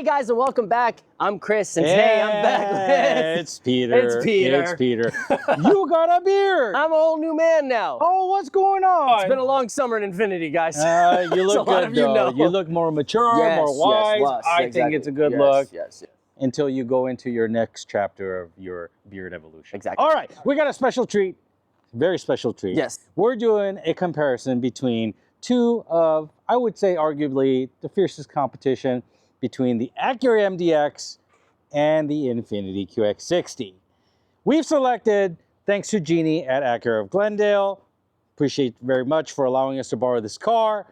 Hey guys, and welcome back. I'm Chris, and today I'm back with... It's Peter. It's Peter. It's Peter. You got a beard. I'm a whole new man now. Oh, what's going on? It's been a long summer in Infiniti, guys. You look a lot good, of you though. know. You look more mature, Yes, more wise. yes, I exactly. think it's a good Yes, look. Yes. Until you go into your next chapter of your beard evolution. Exactly. All right, we got a special treat. Very special treat. Yes. We're doing a comparison between two of, I would say, arguably the fiercest competition between the Acura MDX and the Infiniti QX60. We've selected, thanks to Jeannie at Acura of Glendale, appreciate very much for allowing us to borrow this car,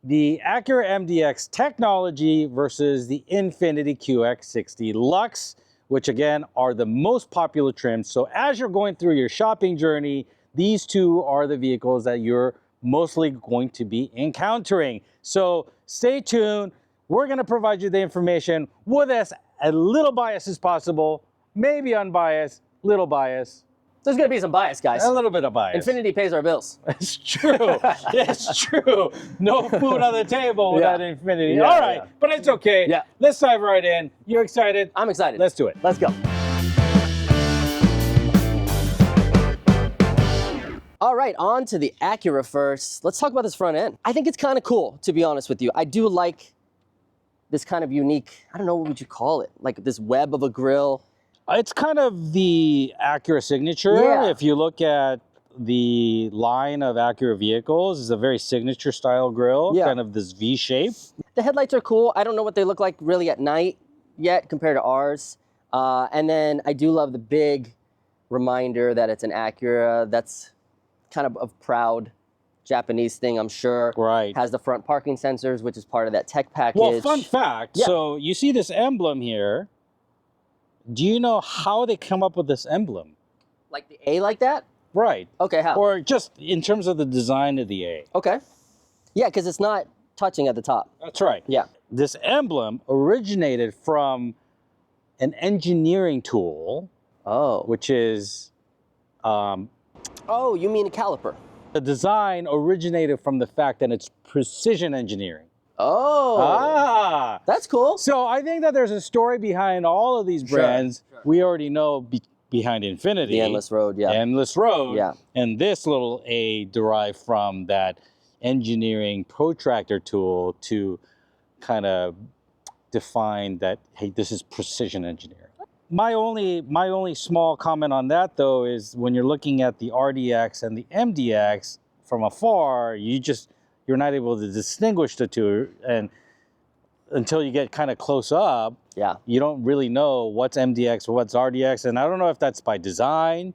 the Acura MDX technology versus the Infiniti QX60 Luxe, which again are the most popular trims. So as you're going through your shopping journey, these two are the vehicles that you're mostly going to be encountering. So stay tuned. We're going to provide you the information with as little bias as possible, maybe unbiased, little bias. There's going to be some bias, guys. A little bit of bias. Infiniti pays our bills. It's true. It's true. No food on the table without Infiniti. Yeah, All right, but it's okay. Yeah. Let's dive right in. You excited? I'm excited. Let's do it. Let's go. All right, on to the Acura first. Let's talk about this front end. I think it's kind of cool, to be honest with you. I do like this kind of unique, I don't know, what would you call it? Like this web of a grille. It's kind of the Acura signature. Yeah. If you look at the line of Acura vehicles, it's a very signature style grille, kind of this V shape. The headlights are cool. I don't know what they look like really at night yet compared to ours. And then I do love the big reminder that it's an Acura. That's kind of a proud Japanese thing, I'm sure. Right. Has the front parking sensors, which is part of that tech package. Well, fun fact. Yeah. So you see this emblem here. Do you know how they come up with this emblem? Like the A like that? Right. Okay, how? Or just in terms of the design of the A. Okay. Yeah, because it's not touching at the top. That's right. Yeah. This emblem originated from an engineering tool. Oh. Which is... oh, you mean a caliper? The design originated from the fact that it's precision engineering. Oh. Ah. That's cool. So I think that there's a story behind all of these brands. Sure. We already know behind Infiniti. The Endless Road, yeah. Endless Road. Yeah. And this little A derived from that engineering protractor tool to kind of define that, hey, this is precision engineering. My only small comment on that, though, is when you're looking at the RDX and the MDX from afar, you're not able to distinguish the two, and until you get kind of close up, you don't really know what's MDX or what's RDX, and I don't know if that's by design,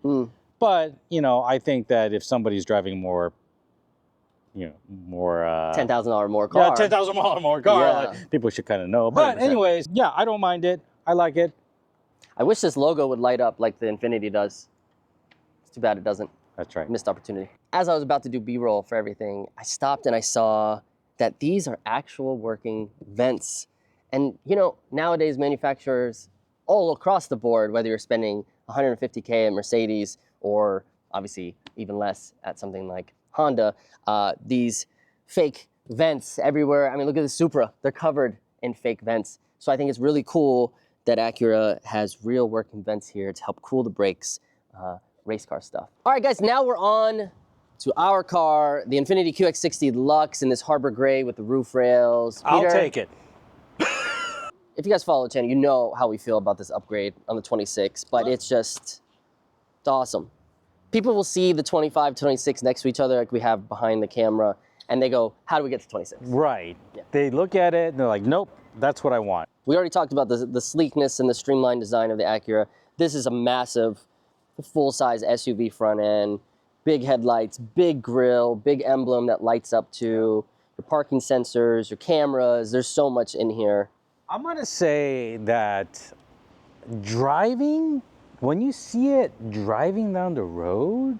but I think that if somebody's driving more $10,000 more car. Yeah, $10,000 more car. Like, people should kind of know. But 100%. Anyways, yeah, I don't mind it. I like it. I wish this logo would light up like the Infiniti does. It's too bad it doesn't. That's right. Missed opportunity. As I was about to do B-roll for everything, I stopped and I saw that these are actual working vents. And nowadays manufacturers all across the board, whether you're spending $150K at Mercedes or obviously even less at something like Honda, these fake vents everywhere. I mean, look at the Supra. They're covered in fake vents. So I think it's really cool that Acura has real working vents here to help cool the brakes, race car stuff. All right, guys, now we're on to our car, the Infiniti QX60 Luxe in this Harbor Gray with the roof rails. Peter, I'll take it. If you guys follow the channel, you know how we feel about this upgrade on the 26, but it's awesome. People will see the 25, 26 next to each other like we have behind the camera, and they go, how do we get to 26? Right. Yeah. They look at it and they're like, nope, that's what I want. We already talked about the sleekness and the streamlined design of the Acura. This is a massive, full-size SUV front end, big headlights, big grille, big emblem that lights up to your parking sensors, your cameras. There's so much in here. I'm gonna say that driving, when you see it driving down the road,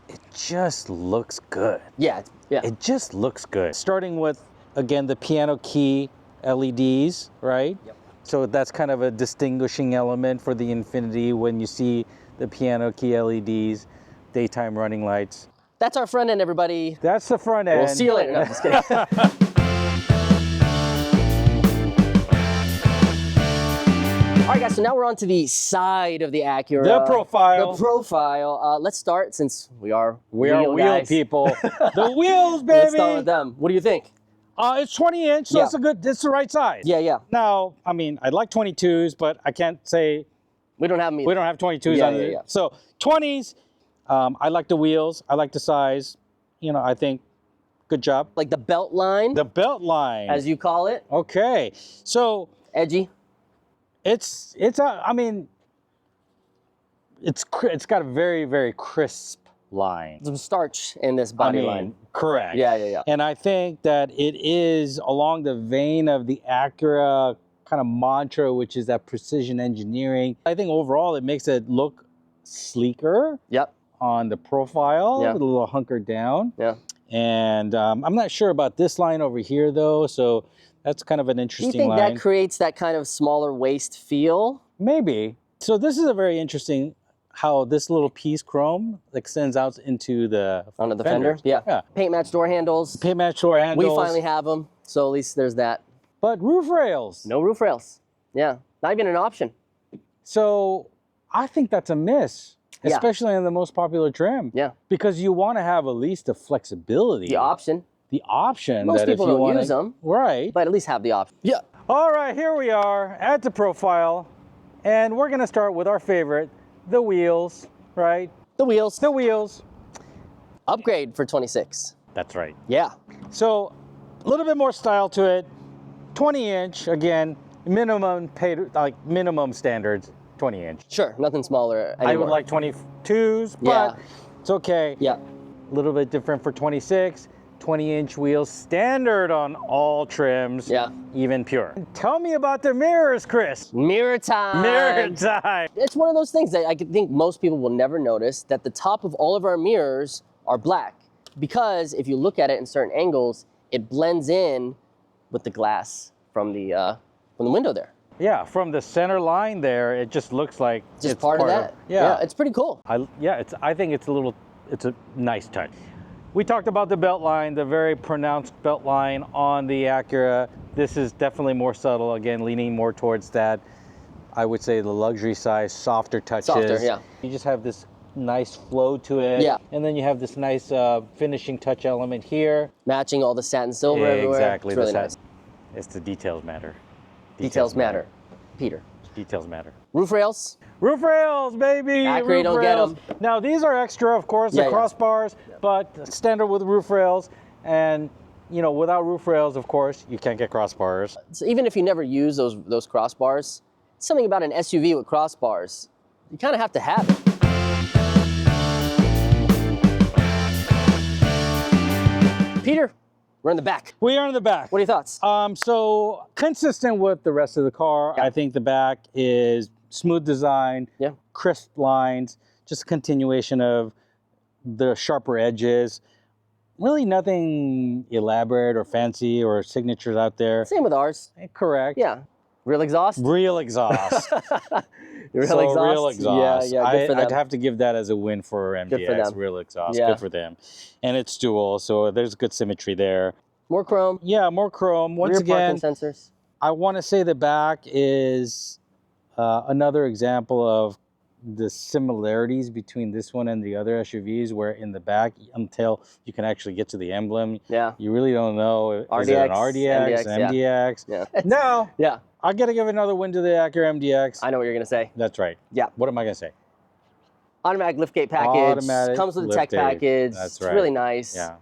it just looks good. Yeah. It just looks good. Starting with, again, the piano key LEDs, right? Yep. So that's kind of a distinguishing element for the Infiniti when you see the piano key LEDs, daytime running lights. That's our front end, everybody. That's the front end. We'll see you later. No, just kidding. All right, guys, so now we're on to the side of the Acura. The profile. The profile. Let's start, since we are wheel guys. people. The wheels, baby. Let's start with them. What do you think? It's 20 inch, so it's the right size. Yeah, yeah. Now, I mean, I'd like 22s, but I can't say We don't have them either. we don't have 22s on it. So 20s, I like the wheels. I like the size. You know, I think good job. Like the belt line, The belt line. as you call it. Okay. So Edgy. it's I mean, it's got a very, very crisp line. Some starch in this body line. Correct. Yeah, yeah, yeah. And I think that it is along the vein of the Acura kind of mantra, which is that precision engineering. I think overall it makes it look sleeker. Yep. On the profile, Yeah. a little hunkered down. Yeah. And I'm not sure about this line over here though, so that's kind of an Do interesting you think line. that creates that kind of smaller waist feel? Maybe. So this is a very interesting how this little piece chrome extends out into the Onto the fender? Yeah. Paint match door handles. Paint match door handles. We finally have them, so at least there's that. But roof rails. No roof rails. Yeah, not even an option. So I think that's a miss, Yeah. especially in the most popular trim. Yeah. Because you want to have at least the flexibility. The option. The option. Most that people if you don't wanna, use them. Right. But at least have the option. Yeah. All right, here we are at the profile. And we're going to start with our favorite, the wheels, right? The wheels. The wheels. Upgrade for 26. That's right. Yeah. So a little bit more style to it. 20 inch, again, minimum standards, 20 inch. Sure, nothing smaller anymore. I would like 22s, but Yeah. it's okay. Yeah. A little bit different for 26. 20-inch wheels standard on all trims, Yeah. even pure. Tell me about the mirrors, Chris. Mirror time. Mirror time. It's one of those things that I think most people will never notice, that the top of all of our mirrors are black. Because if you look at it in certain angles, it blends in with the glass from the window there. Yeah, from the center line there, it just looks like Just it's part of that. Yeah, It's pretty cool. I think it's a nice touch. We talked about the belt line, the very pronounced belt line on the Acura. This is definitely more subtle, again, leaning more towards that, I would say, the luxury size, softer touches. Softer, yeah. You just have this nice flow to it. Yeah. And then you have this nice finishing touch element here. Matching all the satin silver everywhere. Exactly. It's really nice. It's the details matter. Details matter. Peter. Details matter. Roof rails. Roof rails, baby! Acura, Roof don't get rails. 'em. Now, these are extra, of course, the Yeah, yeah. crossbars, but standard with roof rails. And, you know, without roof rails, of course, you can't get crossbars. So even if you never use those crossbars, something about an SUV with crossbars, you kind of have to have it. Peter, we're in the back. We are in the back. What are your thoughts? So, consistent with the rest of the car, Yeah. I think the back is smooth design, Yeah. crisp lines, just a continuation of the sharper edges. Really nothing elaborate or fancy or signatures out there. Same with ours. Correct. Yeah. Real exhaust? Real exhaust. Real So exhaust? real exhaust. Yeah, good for them. I'd have to give that as a win for MDX. Good for them. Real exhaust. Yeah. Good for them. And it's dual, so there's good symmetry there. More chrome. Yeah, more chrome. Once Rear again, parking sensors. I want to say the back is another example of the similarities between this one and the other SUVs, where in the back, until you can actually get to the emblem, Yeah. you really don't know, is it an RDX, MDX? Yeah. Now, Yeah. I got to give another win to the Acura MDX. I know what you're going to say. That's right. Yeah. What am I going to say? Automatic liftgate package. Automatic Comes with a tech liftgate. package. That's It's right. really nice. Yeah.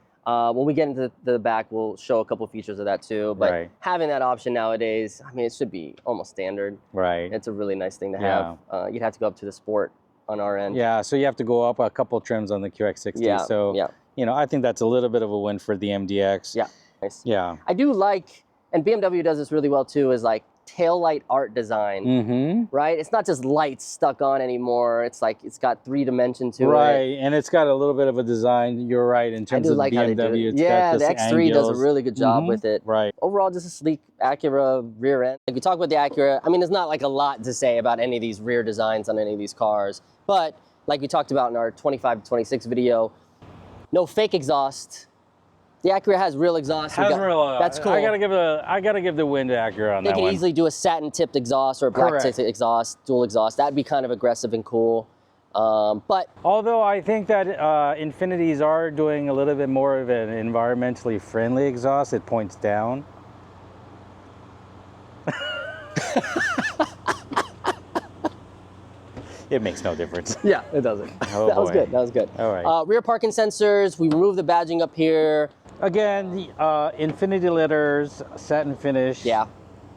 When we get into the back, we'll show a couple features of that too. But Right. having that option nowadays, I mean, it should be almost standard. Right. It's a really nice thing to have. You'd have to go up to the Sport on our end. Yeah, so you have to go up a couple trims on the QX60. Yeah, So, yeah. you know, I think that's a little bit of a win for the MDX. Yeah. Nice. Yeah. I do like, and BMW does this really well too, is like tail light art design. Mm-hmm. Right? It's not just lights stuck on anymore. It's like it's got 3 dimension to it. Right, and it's got a little bit of a design. You're right in I terms do of like the how they do BMW. it. It's Yeah, got the this X3 does a angles. really good job Mhm. with it. Right. Overall, just a sleek Acura rear end. Like we talk about the Acura, I mean, there's not like a lot to say about any of these rear designs on any of these cars, but like we talked about in our 25 to 26 video, no fake exhaust, The Acura has real exhaust. That's cool. I gotta give the win to Acura on They that could one. easily do a satin tipped exhaust or a black tipped exhaust, dual exhaust. That'd be kind of aggressive and cool. But although I think that Infinitis are doing a little bit more of an environmentally friendly exhaust, it points down. It makes no difference. Yeah, it doesn't. Oh, that was boy. good. That was good. All right. Rear parking sensors. We removed the badging up here. Again, the Infiniti letters, satin finish. Yeah.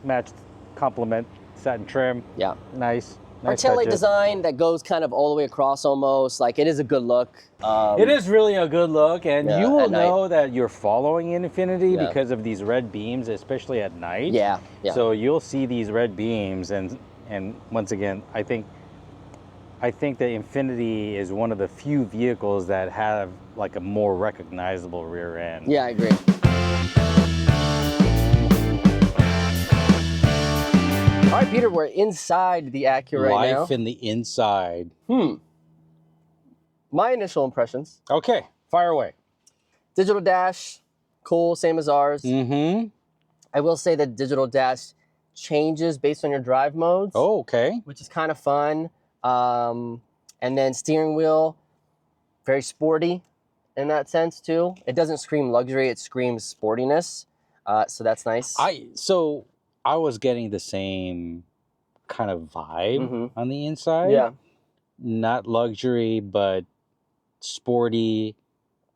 Matched complement, satin trim. Yeah. Nice. Our Nice taillight touches. design that goes kind of all the way across almost. Like, it is a good look. It is really a good look, and yeah, you will at night. know that you're following Infiniti Yeah. because of these red beams, especially at night. Yeah. Yeah. So you'll see these red beams, and once again, I think the Infiniti is one of the few vehicles that have like a more recognizable rear end. Yeah, I agree. All right, Peter, we're inside the Acura right now. Life in the inside. My initial impressions. Okay, fire away. Digital dash, cool, same as ours. Mm-hmm. I will say that digital dash changes based on your drive modes. Oh, okay. Which is kind of fun. And then steering wheel, very sporty in that sense too. It doesn't scream luxury, it screams sportiness. So that's nice. So I was getting the same kind of vibe on the inside. Yeah. Not luxury, but sporty.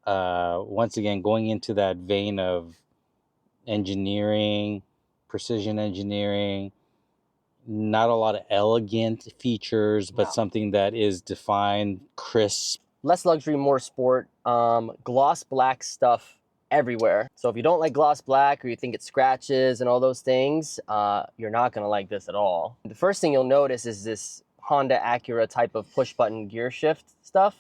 Once again, going into that vein of engineering, precision engineering. Not a lot of elegant features, but something that is defined, crisp. Less luxury, more sport. Gloss black stuff everywhere. So if you don't like gloss black or you think it scratches and all those things, you're not gonna like this at all. The first thing you'll notice is this Honda Acura type of push button gear shift stuff.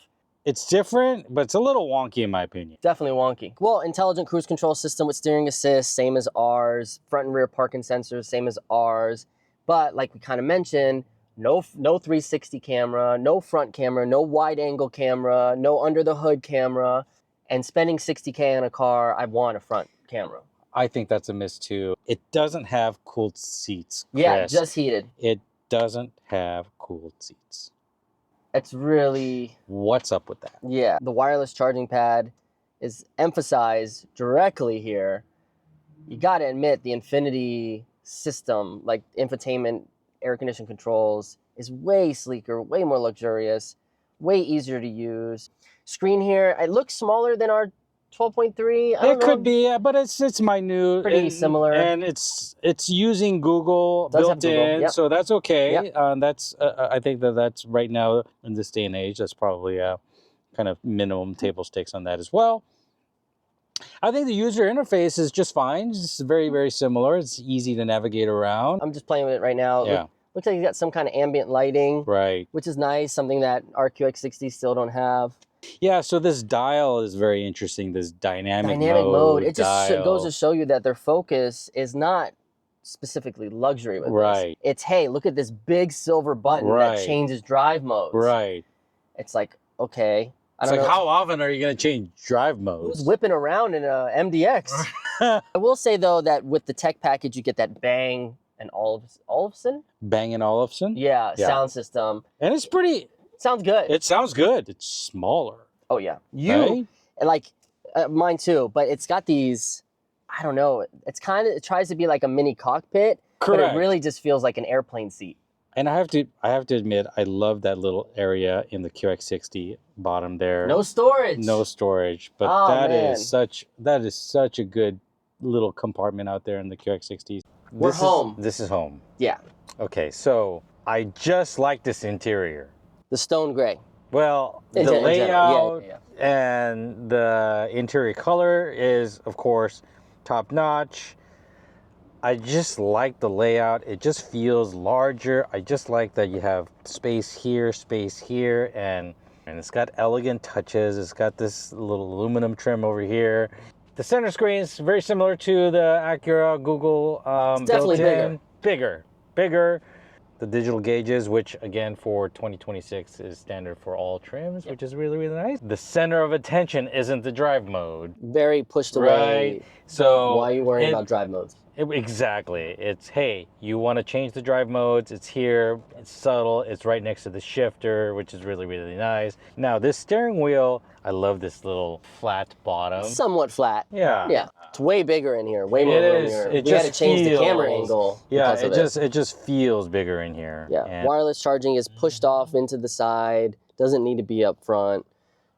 It's different, but it's a little wonky in my opinion. Definitely wonky. Well, intelligent cruise control system with steering assist, same as ours. Front and rear parking sensors, same as ours. But like we kind of mentioned, no 360 camera, no front camera, no wide angle camera, no under the hood camera. And spending $60K on a car, I want a front camera. I think that's a miss too. It doesn't have cooled seats, Chris. Yeah, just heated. It doesn't have cooled seats. It's really... What's up with that? Yeah, the wireless charging pad is emphasized directly here. You gotta admit, the Infiniti system, like infotainment, air conditioning controls, is way sleeker, way more luxurious, way easier to use. Screen here, it looks smaller than our 12.3. It could be, yeah, but it's minute. Pretty similar. And it's using Google built in, Yep. so that's okay. Yep. That's I think that's right now in this day and age, that's probably kind of minimum table stakes on that as well. I think the user interface is just fine. It's very, very similar. It's easy to navigate around. I'm just playing with it right now. Yeah. Looks like you got some kind of ambient lighting, Right. which is nice, something that our QX60 still don't have. Yeah, so this dial is very interesting, this dynamic mode. It just dial. goes to show you that their focus is not specifically luxury with Right. this. It's, hey, look at this big silver button Right. that changes drive modes. Right. It's like, okay. I It's don't like, know. how often are you going to change drive Who's modes? whipping around in a MDX? I will say, though, that with the tech package, you get that Bang & Olufsen? Bang & Olufsen? Yeah, Yeah. sound system. And it's pretty... Sounds good. It sounds good. It's smaller. Oh, yeah. Right? Like, mine too, but it's got these, I don't know, it's kind of, it tries to be like a mini cockpit, Correct. but it really just feels like an airplane seat. And I have to admit, I love that little area in the QX60 bottom there. No storage. No storage, but Oh, that man. is such a good little compartment out there in the QX60. We're home. This is home. Yeah. Okay, so I just like this interior. The stone gray. Well, In the general, layout yeah. and the interior color is, of course, top notch. I just like the layout. It just feels larger. I just like that you have space here, and it's got elegant touches. It's got this little aluminum trim over here. The center screen is very similar to the Acura Google It's definitely built-in. Bigger. The digital gauges, which again for 2026 is standard for all trims, which is really, really nice. The center of attention isn't the drive mode. Very pushed away. Right. So why are you worrying about drive modes? Exactly. It's, hey, you want to change the drive modes, it's here, it's subtle, it's right next to the shifter, which is really, really nice. Now this steering wheel, I love this little flat bottom. Somewhat flat. Yeah. Yeah. It's way bigger in here, way more room here. It we just had to change the camera angle. Yeah, because it just feels bigger in here. Yeah. And Wireless charging is pushed off into the side, doesn't need to be up front.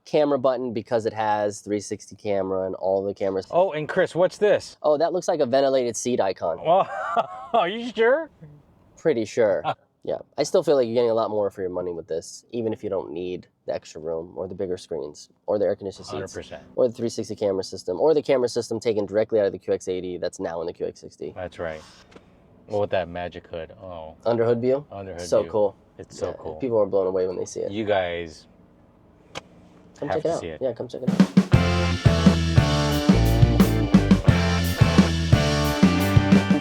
Camera button because it has 360 camera and all the cameras. Oh, and Chris, what's this? Oh, that looks like a ventilated seat icon. Well, are you sure? Pretty sure. Yeah. I still feel like you're getting a lot more for your money with this, even if you don't need the extra room or the bigger screens or the air conditioned seats 100%. or the 360 camera system or the camera system taken directly out of the QX80 that's now in the QX60. That's right. Well, with that magic hood. Oh. Under hood view? Under hood so view. cool. It's so cool. People are blown away when they see it. You guys come have check to it out. see it. Yeah, come check it out.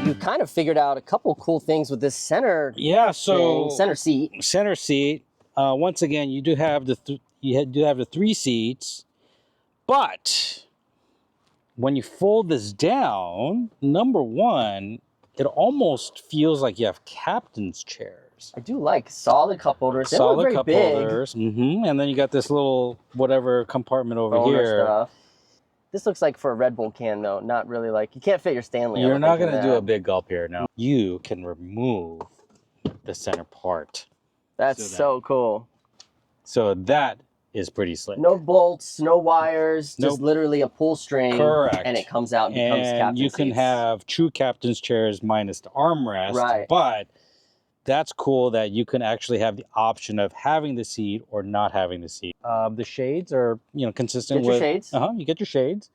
You kind of figured out a couple cool things with this center. Yeah, so thing, center seat. Center seat. Once again, you do have the the 3 seats, but when you fold this down, number one, it almost feels like you have captain's chairs. I do like solid cup holders. They Solid look very cup big. holders. And then you got this little whatever compartment over Owner here. Stuff. This looks like for a Red Bull can though, not really like, you can't fit your Stanley. You're not going to do a big gulp here. No. You can remove the center part. That's so cool. So that is pretty slick. No bolts, no wires, Nope. just literally a pull string. Correct. And it comes out and becomes And captain's you can seats. have true captain's chairs minus the armrest. Right. But that's cool that you can actually have the option of having the seat or not having the seat. The shades are, consistent Get your with shades. You get your shades,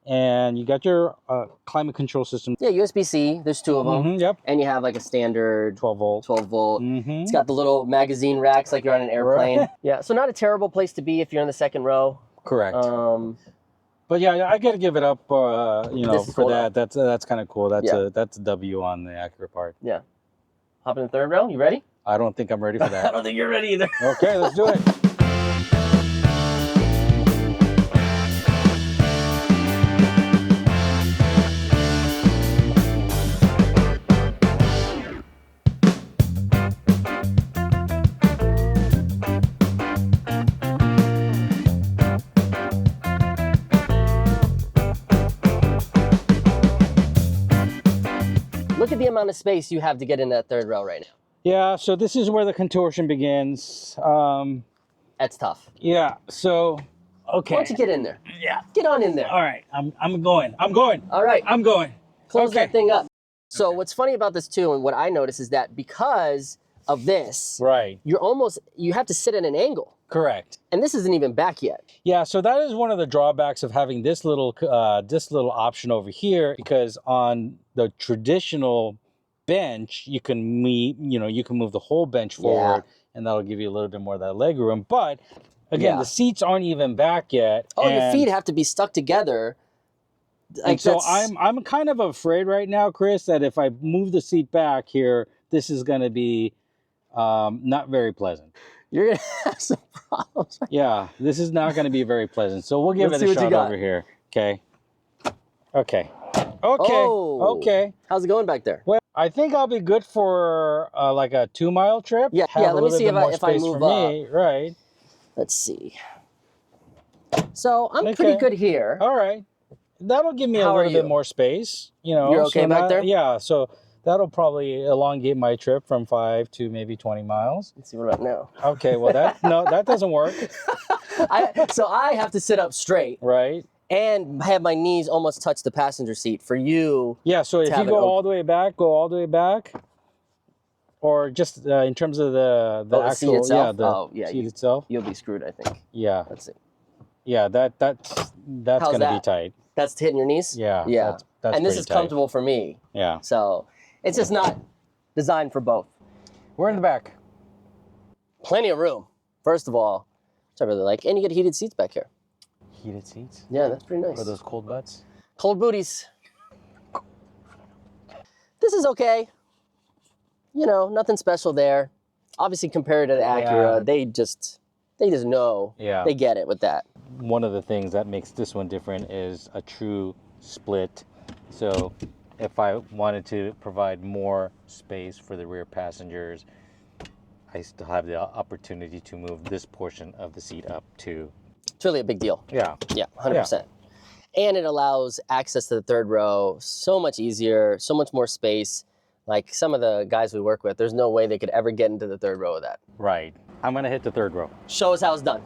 and you got your climate control system. Yeah, USB-C. There's 2 of them. Yep. And you have like a standard 12 volt. 12 volt. Mm-hmm. It's got the little magazine racks like you're on an airplane. Right. Yeah, so not a terrible place to be if you're in the second row. Correct. But yeah, I got to give it up. For cool that. That's kind of cool. That's Yeah. that's a W on the Acura part. Yeah. Hop in the third row. You ready? I don't think I'm ready for I that. don't think you're ready either. Okay, let's do it. Look at the amount of space you have to get in that third row right now. Yeah, so this is where the contortion begins. That's tough. Yeah, so, okay. Why don't you get in there? Yeah. Get on in there. All right, I'm going. All right. I'm going. Close Okay. that thing up. So what's funny about this too, and what I notice is that because of this, Right. you have to sit at an angle. Correct. And this isn't even back yet. Yeah, so that is one of the drawbacks of having this little option over here, because on the traditional bench, you can move the whole bench forward, and that'll give you a little bit more of that leg room. But again, the seats aren't even back yet. Oh, your feet have to be stuck together. And so I'm kind of afraid right now, Chris, that if I move the seat back here, this is going to be not very pleasant. You're going to have some problems. Yeah, this is not going to be very pleasant. So we'll give it a shot over here. Okay. Okay. Oh. Okay. How's it going back there? Well, I think I'll be good for like a 2-mile trip. Yeah, Have let me see if I move up. Right. Let's see. So I'm pretty good here. All right. That'll give me a little bit more space. You're okay back there? Yeah. So that'll probably elongate my trip from 5 to maybe 20 miles. Let's see what about now. Okay. Well, that doesn't work. So I have to sit up straight. Right. And have my knees almost touch the passenger seat for you. Yeah. So if you go all the way back, go all the way back. Or just in terms of the actual seat itself? Seat itself. You'll be screwed, I think. Yeah. Let's see. Yeah, that's going to be tight. That's hitting your knees? Yeah. Yeah. That's and this is tight. comfortable for me. Yeah. So it's just not designed for both. We're in the back. Plenty of room, first of all, which I really like. And you get heated seats back here. Heated seats? Yeah, that's pretty nice. For those cold butts? Cold booties. This is okay. you know, nothing special there. Obviously, compared to the Acura, Yeah. they just know. Yeah. They get it with that. One of the things that makes this one different is a true split. So if I wanted to provide more space for the rear passengers, I still have the opportunity to move this portion of the seat up too. It's really a big deal. Yeah. Yeah, 100%. And it allows access to the third row so much easier, so much more space. Like some of the guys we work with, there's no way they could ever get into the third row of that. Right. I'm gonna hit the third row. Show us how it's done.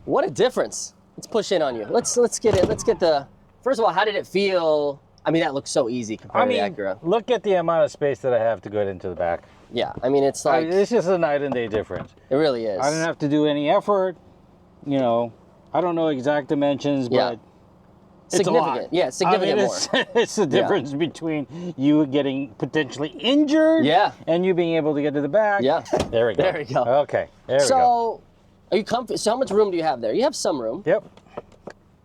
What a difference. Let's push in on you. Let's get it. Let's get the, first of all, how did it feel? I mean, that looks so easy compared to the Acura. Look at the amount of space that I have to get into the back. Yeah, I mean, it's like, It's just a night and day difference. it really is. I didn't have to do any effort. You know, I don't know exact dimensions, but it's a lot. Significant. Yeah, significant more. It's the difference between you getting potentially injured and you being able to get to the back. Yeah. There we go. There we go. Okay, there we go. So, are you comfy? So how much room do you have there? You have some room. Yep.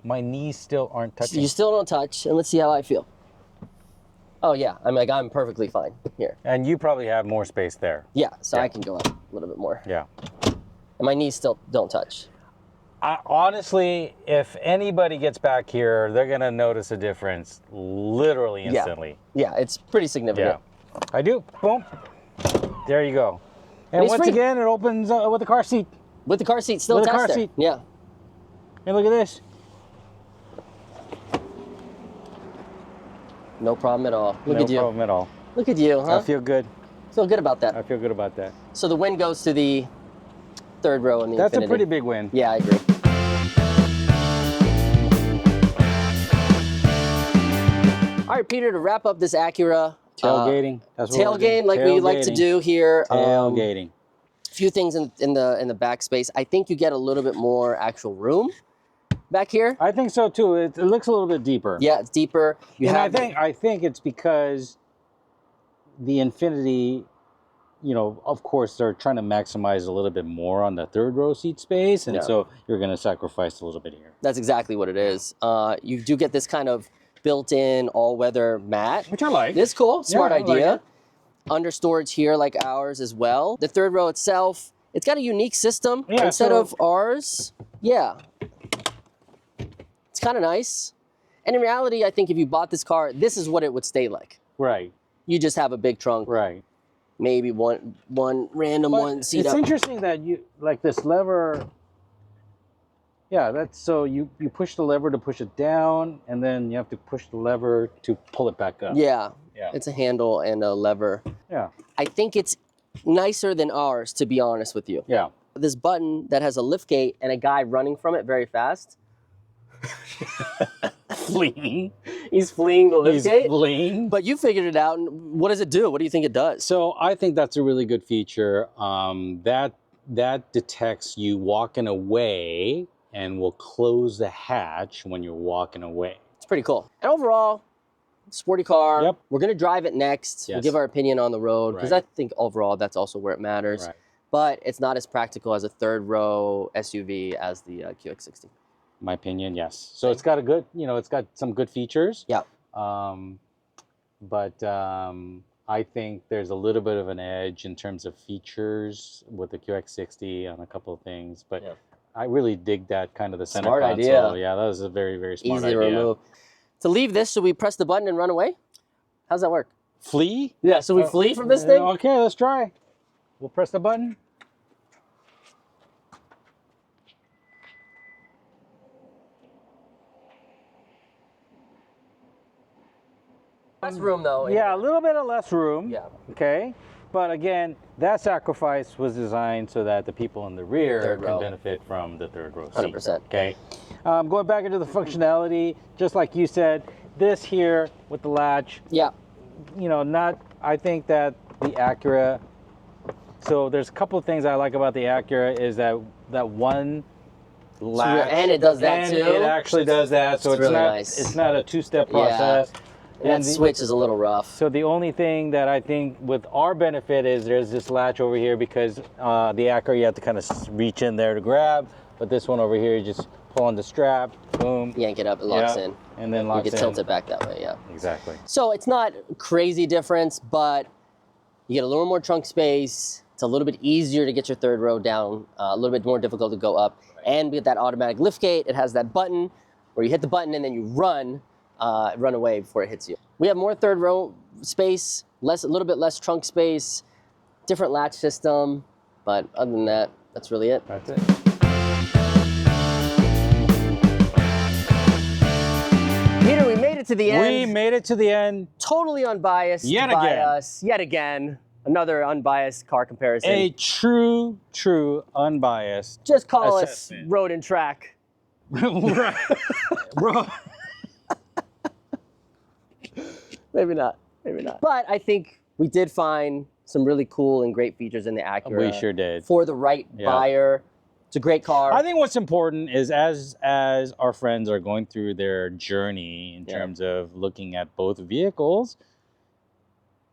My knees still aren't touching. You still don't touch, and let's see how I feel. Oh yeah, I'm perfectly fine here. And you probably have more space there. Yeah, so I can go up a little bit more. Yeah. And my knees still don't touch. Honestly, if anybody gets back here, they're gonna notice a difference literally instantly. Yeah, it's pretty significant. Yeah. I do. Boom. There you go. And once again, it opens with the car seat. With the car seat still With the attached car there. seat. Yeah. And look at this. No problem at all. Look at you. No problem at all. Look at you, huh? I feel good. Feel good about that. I feel good about that. So the win goes to the third row in the That's Infiniti. a pretty big win. Yeah, I agree. All right, Peter, to wrap up this Acura. Tailgating. That's what we're Tailgating, doing. like we like to do here. Tailgating. A few things in the back space. I think you get a little bit more actual room back here. I think so too. It looks a little bit deeper. Yeah, it's deeper. I think it's because the Infiniti, you know, of course they're trying to maximize a little bit more on the third row seat space, and so you're going to sacrifice a little bit here. That's exactly what it is. You do get this kind of built-in all-weather mat, Which I like. It's cool, smart I like idea. it. Under storage here, like ours as well. The third row itself, it's got a unique system Yeah, instead so- of ours. Yeah, it's kind of nice. And in reality, I think if you bought this car, this is what it would stay like. Right. You just have a big trunk, Right. maybe one random But one seat it's up. interesting that you like this lever. Yeah, that's so you push the lever to push it down, and then you have to push the lever to pull it back up. Yeah, Yeah. it's a handle and a lever. Yeah. I think it's nicer than ours, to be honest with you. Yeah. This button that has a lift gate and a guy running from it very fast. Fleeing. He's fleeing the lift gate. Fleeing. But you figured it out. And what does it do? What do you think it does? So I think that's a really good feature. That detects you walking away and will close the hatch when you're walking away. It's pretty cool. And overall, sporty car. Yep. We're going to drive it next. We'll Yes. give our opinion on the road because Right. I think overall that's also where it matters. Right. But it's not as practical as a third row SUV as the QX60. My opinion, yes. So it's got a good, you know, it's got some good features. Yeah. But I think there's a little bit of an edge in terms of features with the QX60 on a couple of things. But I really dig that kind of the center Smart console. idea. Yeah, that was a very, very smart Easy idea. to remove. To leave this, should we press the button and run away? How's that work? Flee? Yeah, so we flee from this thing? Okay, let's try. We'll press the button. Less room though. Yeah, a little bit of less room. Yeah. Okay. But again, that sacrifice was designed so that the people in the rear Third can row. benefit from the third row seat. 100%. Okay. Going back into the functionality, just like you said, this here with the latch, Yeah. you know, I think that the Acura, so there's a couple of things I like about the Acura is that one latch. And it does that and too? It actually does that. So It's it's really not, nice. it's not a two-step process. And that switch is a little rough. So the only thing that I think with our benefit is there's this latch over here because the Acura you have to kind of reach in there to grab. But this one over here, you just pull on the strap, boom. Yank it up, it locks Yep. in. And then You locks can tilt it back that way, yeah. Exactly. So it's not crazy difference, but you get a little more trunk space. It's a little bit easier to get your third row down, a little bit more difficult to go up. And with that automatic lift gate, it has that button where you hit the button and then you run away before it hits you. We have more third row space, a little bit less trunk space, different latch system, but other than that, that's really it. That's it. Peter, we made it to the end. We made it to the end. Totally unbiased Yet by again. us. Yet again. Another unbiased car comparison. A true unbiased. Just call assessment. us road and track. Right. Bro. Maybe not. Maybe not. But I think we did find some really cool and great features in the Acura. We sure did. For the right buyer. It's a great car. I think what's important is as our friends are going through their journey in terms of looking at both vehicles,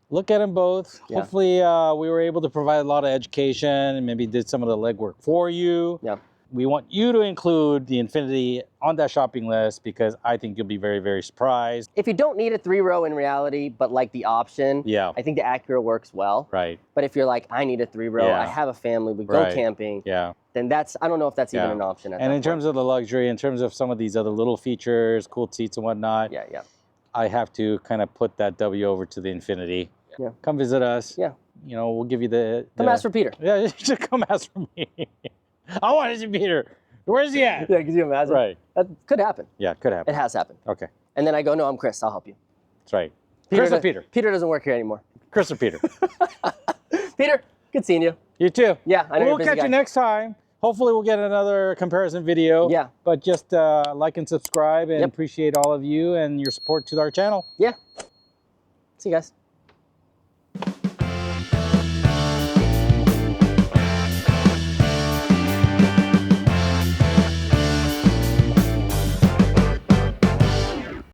look at them both. Yeah. Hopefully we were able to provide a lot of education and maybe did some of the legwork for you. Yeah. We want you to include the Infiniti on that shopping list because I think you'll be very, very surprised. If you don't need a 3-row in reality, but like the option, I think the Acura works well. Right. But if you're like, I need a 3-row, I have a family, we go camping, then that's, I don't know if that's even an option at And that in terms of the luxury, in terms of some of these other little features, cool seats and whatnot, I have to kind of put that W over to the Infiniti. Yeah. Come visit us. Yeah. You know, we'll give you the... Come ask for Peter. Yeah, you should come ask for me. I want to see Peter. Where's he at? Yeah, could you imagine? Right. That could happen. Yeah, could happen. It has happened. Okay. And then I go, no, I'm Chris, I'll help you. That's right. Chris or Peter? Peter doesn't work here anymore. Chris or Peter? Peter, good seeing you. You too. Yeah, I know We'll catch you next time. Hopefully we'll get another comparison video. Yeah. But just like and subscribe and appreciate all of you and your support to our channel. Yeah. See you guys.